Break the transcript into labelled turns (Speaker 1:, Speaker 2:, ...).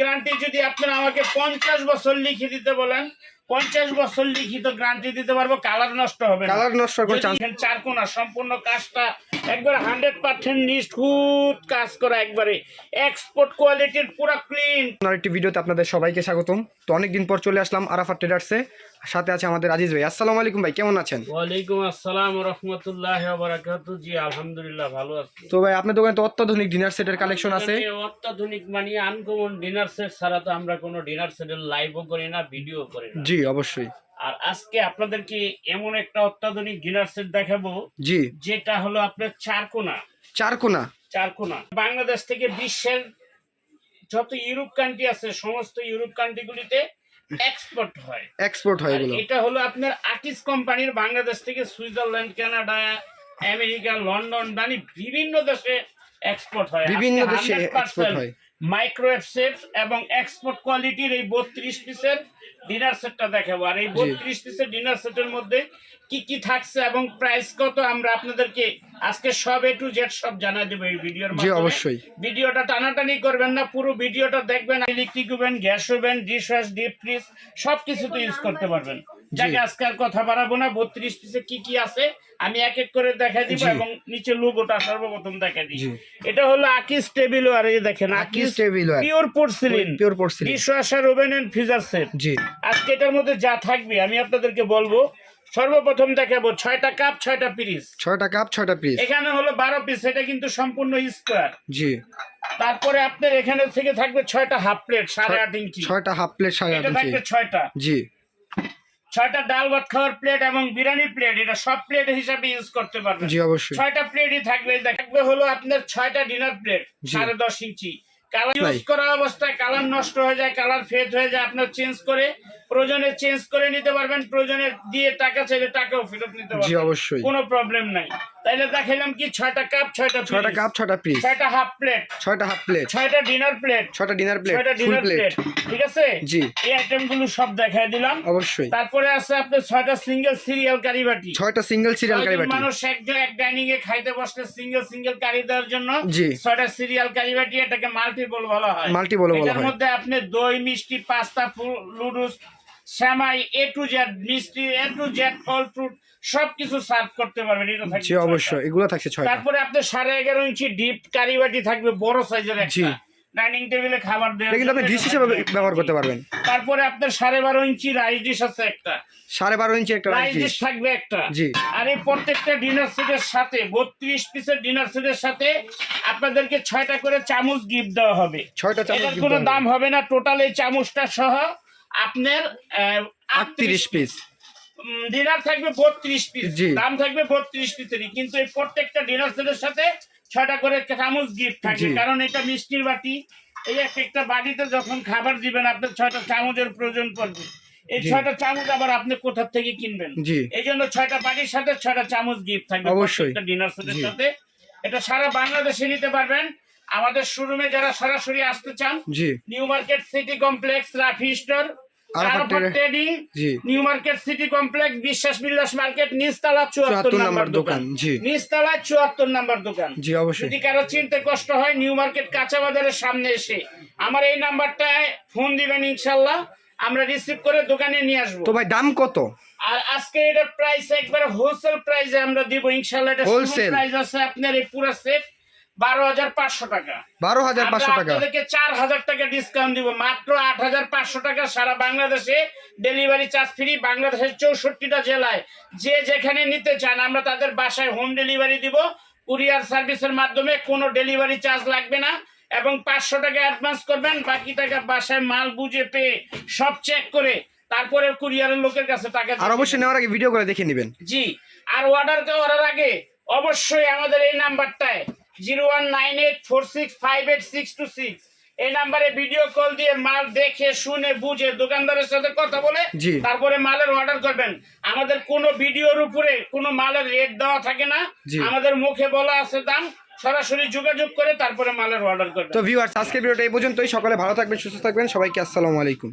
Speaker 1: Guarantee যদি আপনারা আমাকে 50 বছর লিখে দিতে বলেন, 50 বছর লিখিত গ্যারান্টি দিতে পারবো, কালার নষ্ট হবে না।
Speaker 2: কালার নষ্ট করে চান্স
Speaker 1: চারকোনা সম্পূর্ণ কাজটা একবার 100% নিখুঁত কাজ করা, একবারে এক্সপোর্ট কোয়ালিটির, পুরো ক্লিন।
Speaker 2: আরেকটি ভিডিওতে আপনাদের সবাইকে স্বাগতম। তো অনেকদিন পর চলে আসলাম আরাফাত ট্রেডার্সে, সাথে আছে আমাদের আজিজ ভাই। আসসালামু আলাইকুম ভাই, কেমন আছেন?
Speaker 1: ওয়ালাইকুম আসসালাম ওয়া রাহমাতুল্লাহি ওয়া বারাকাতুহু। জি আলহামদুলিল্লাহ ভালো আছি।
Speaker 2: তো ভাই আপনার দোকানে তো অত্যাধুনিক ডিনার সেটের কালেকশন আছে।
Speaker 1: অত্যাধুনিক মানে আনকমন ডিনার সেট ছাড়া তো আমরা কোনো ডিনার সেটের লাইভও করি না, ভিডিও করি না।
Speaker 2: জি অবশ্যই।
Speaker 1: আর আজকে আপনাদেরকে এমন একটা অত্যাধুনিক ডিনার সেট দেখাবো,
Speaker 2: জি,
Speaker 1: যেটা হলো আপনার
Speaker 2: চারকোনা।
Speaker 1: বাংলাদেশ থেকে বিশ্বের যত ইউরোপ কান্ট্রি আছে সমস্ত ইউরোপ কান্ট্রিগুলিতে এক্সপোর্ট হয় এগুলো। এটা হলো আপনার আকিস কোম্পানির, বাংলাদেশ থেকে সুইজারল্যান্ড, কানাডা, আমেরিকা, লন্ডন, মানে বিভিন্ন দেশে এক্সপোর্ট হয়। মাইক্রোওয়েভ সেট এবং এক্সপোর্ট কোয়ালিটির এই 32 পিসের ডিনার সেটটা দেখাবো। আর এই 32 পিসের ডিনার সেটের মধ্যে কি কি থাকছে এবং প্রাইস কত আমরা আপনাদেরকে আজকে সব A to Z সব জানাই দেবো এই ভিডিওর মাধ্যমে।
Speaker 2: অবশ্যই
Speaker 1: ভিডিওটা টানাটানি করবেন না, পুরো ভিডিওটা দেখবেন। Electric oven, gas oven, dish wash, deep fridge সবকিছুতে ইউজ করতে পারবেন। যাকে আজকে আর কথা বাড়াবো না, 32 পিসে কি কি আছে আমি এক এক করে দেখাই দিব এবং নিচে লোগোটা সর্বপ্রথম দেখাই দিই। এটা হলো আকিস টেবিলওয়্যার, এই দেখেন আকিস tableware pure porcelain dishwasher, oven and freezer set.
Speaker 2: জি,
Speaker 1: আজকে এটার মধ্যে যা থাকবে আমি আপনাদেরকে বলবো। সর্বপ্রথম দেখাবো 6টা কাপ 6টা পিস।
Speaker 2: 6টা কাপ 6টা পিস।
Speaker 1: এখানে হলো 12 পিস, এটা কিন্তু সম্পূর্ণ স্কয়ার।
Speaker 2: জি,
Speaker 1: তারপরে আপনার এখানে থেকে থাকবে 6টা হাফ প্লেট 8.5 ইঞ্চি।
Speaker 2: 6টা হাফ প্লেট 8.5
Speaker 1: এটা থাকবে 6টা।
Speaker 2: জি,
Speaker 1: 6টা ডাল ভাত খাওয়ার প্লেট এবং বিরিয়ানি প্লেট, এটা সব প্লেট হিসাবে ইউজ করতে পারবেন।
Speaker 2: জি অবশ্যই।
Speaker 1: 6টা প্লেটই থাকবে। থাকবে হলো আপনার 6টা ডিনার প্লেট 10.5 ইঞ্চি। কালার ইউজ করা অবস্থায় কালার নষ্ট হয়ে যায়, কালার ফেড হয়ে যায়, আপনার চেঞ্জ করে প্রয়োজনে চেঞ্জ করে নিতে পারবেন, প্রয়োজনে দিয়ে টাকা চাইলে টাকাও ফেরত নিতে পারবেন।
Speaker 2: জি অবশ্যই,
Speaker 1: কোনো প্রবলেম নাই। তাইলে দেখাইলাম কি 6টা কাপ 6টা
Speaker 2: কাপ 6টা পিস,
Speaker 1: 6টা হাফ প্লেট
Speaker 2: 6টা হাফ প্লেট,
Speaker 1: 6টা ডিনার প্লেট
Speaker 2: 6টা ডিনার প্লেট,
Speaker 1: 6টা ডিনার প্লেট। ঠিক আছে?
Speaker 2: জি,
Speaker 1: এই আইটেমগুলো সব দেখাই দিলাম।
Speaker 2: অবশ্যই।
Speaker 1: তারপরে আছে আপনার 6টা সিঙ্গেল সিরিয়াল কারি বাটি,
Speaker 2: 6টা সিঙ্গেল সিরিয়াল কারি বাটি।
Speaker 1: মানুষ এক ডাইনিং এ খাইতে বসলে সিঙ্গেল কারি দেওয়ার জন্য
Speaker 2: জি,
Speaker 1: 6টা সিরিয়াল কারি বাটি, এটাকে মাল্টিপল বলা হয়। এটার মধ্যে আপনি দই, মিষ্টি, পাস্তা, লুডুস, সেমাই, A to Z মিষ্টি, A to Z ফল ফ্রুট সবকিছু সার্ভ করতে পারবেন। এটা থাকবে।
Speaker 2: জি অবশ্যই, এগুলো থাকছে 6টা।
Speaker 1: তারপরে আপনার 11.5 ইঞ্চি ডিপ কারি বাটি থাকবে, বড় সাইজের একটা ডাইনিং টেবিলে খাবার দেওয়ার
Speaker 2: কিন্তু আপনি ডিশ হিসেবে ব্যবহার করতে পারবেন।
Speaker 1: তারপরে আপনার 12.5 ইঞ্চি রাইস ডিশ আছে একটা,
Speaker 2: 12.5 ইঞ্চি একটা
Speaker 1: রাইস ডিশ থাকবে একটা।
Speaker 2: জি,
Speaker 1: আর এই প্রত্যেকটা ডিনার সেটের সাথে 32 পিসের ডিনার সেটের সাথে আপনাদেরকে 6টা করে চামচ গিফট দেওয়া হবে।
Speaker 2: 6টা চামচ
Speaker 1: এটার কোনো দাম হবে না, টোটাল এই চামচটা সহ আপনার
Speaker 2: 38 পিস।
Speaker 1: ডিনার থাকবে 32 পিস, দাম থাকবে 32 পিসেরই। কিন্তু এই প্রত্যেকটা ডিনার সেটের সাথে 6টা করে চামচ গিফট থাকবে, কারণ এটা মিষ্টির বাটি। এই একটা বাটিতে যখন খাবার দিবেন আপনার 6টা চামচের প্রয়োজন পড়বে। এই 6টা চামচ আবার আপনি কোথা থেকে কিনবেন? এই জন্য 6টা বাটির সাথে 6টা চামচ গিফট থাকবে প্রত্যেকটা ডিনার সেটের সাথে। এটা সারা বাংলাদেশে নিতে পারবেন। আমাদের শোরুমে যারা সরাসরি আসতে চান, new market city complex, Rafi store, Arafat trading, new market city complex, বিশ্বাস বিলাস মার্কেট, নিচতলা 74 নম্বর দোকান। নিচতলা 74 নম্বর দোকান।
Speaker 2: জি অবশ্যই।
Speaker 1: যদি কারো চিনতে কষ্ট হয়, নিউ মার্কেট কাঁচা বাজারের সামনে এসে আমার এই নাম্বারটায় ফোন দিবেন, ইনশাআল্লাহ আমরা রিসিভ করে দোকানে নিয়ে আসবো।
Speaker 2: তো ভাই দাম কত?
Speaker 1: আর আজকে এটার প্রাইস একবার হোলসেল প্রাইসে আমরা দিব, ইনশাআল্লাহ। এটা হোলসেল প্রাইস আছে আপনার এই পুরো সেট 12,500 টাকা।
Speaker 2: 12,500 টাকা।
Speaker 1: আপনাদেরকে 4,000 টাকা ডিসকাউন্ট দিব, মাত্র 8,500 টাকা। সারা বাংলাদেশে ডেলিভারি চার্জ ফ্রি। বাংলাদেশের 64টা জেলায় যে যেখানে নিতে চান আমরা তাদের বাসায় হোম ডেলিভারি দিব, কুরিয়ার সার্ভিসের মাধ্যমে। কোনো ডেলিভারি চার্জ লাগবে না এবং 500 টাকা অ্যাডভান্স করবেন, বাকি টাকা বাসায় মাল বুঝে পেয়ে সব চেক করে তারপরে কুরিয়ারের লোকের কাছে টাকা।
Speaker 2: আর অবশ্যই নেওয়ার আগে ভিডিও করে দেখে নেবেন।
Speaker 1: জি, আর অর্ডার করার আগে অবশ্যই আমাদের এই নাম্বারটায় 019846582626 এই নাম্বারে ভিডিও কল দিয়ে মাল দেখে শুনে বুঝে দোকানদারের সাথে কথা বলে তারপরে মালের অর্ডার করবেন। আমাদের কোনো ভিডিওর উপরে কোনো মালের রেট দেওয়া থাকে না, আমাদের মুখে বলা আছে দাম, সরাসরি যোগাযোগ করে তারপরে মালের অর্ডার করবেন।
Speaker 2: তো ভিউয়ার্স, আজকের ভিডিওটা এই পর্যন্তই। সকলে ভালো থাকবেন, সুস্থ থাকবেন। সবাইকে আসসালামু আলাইকুম।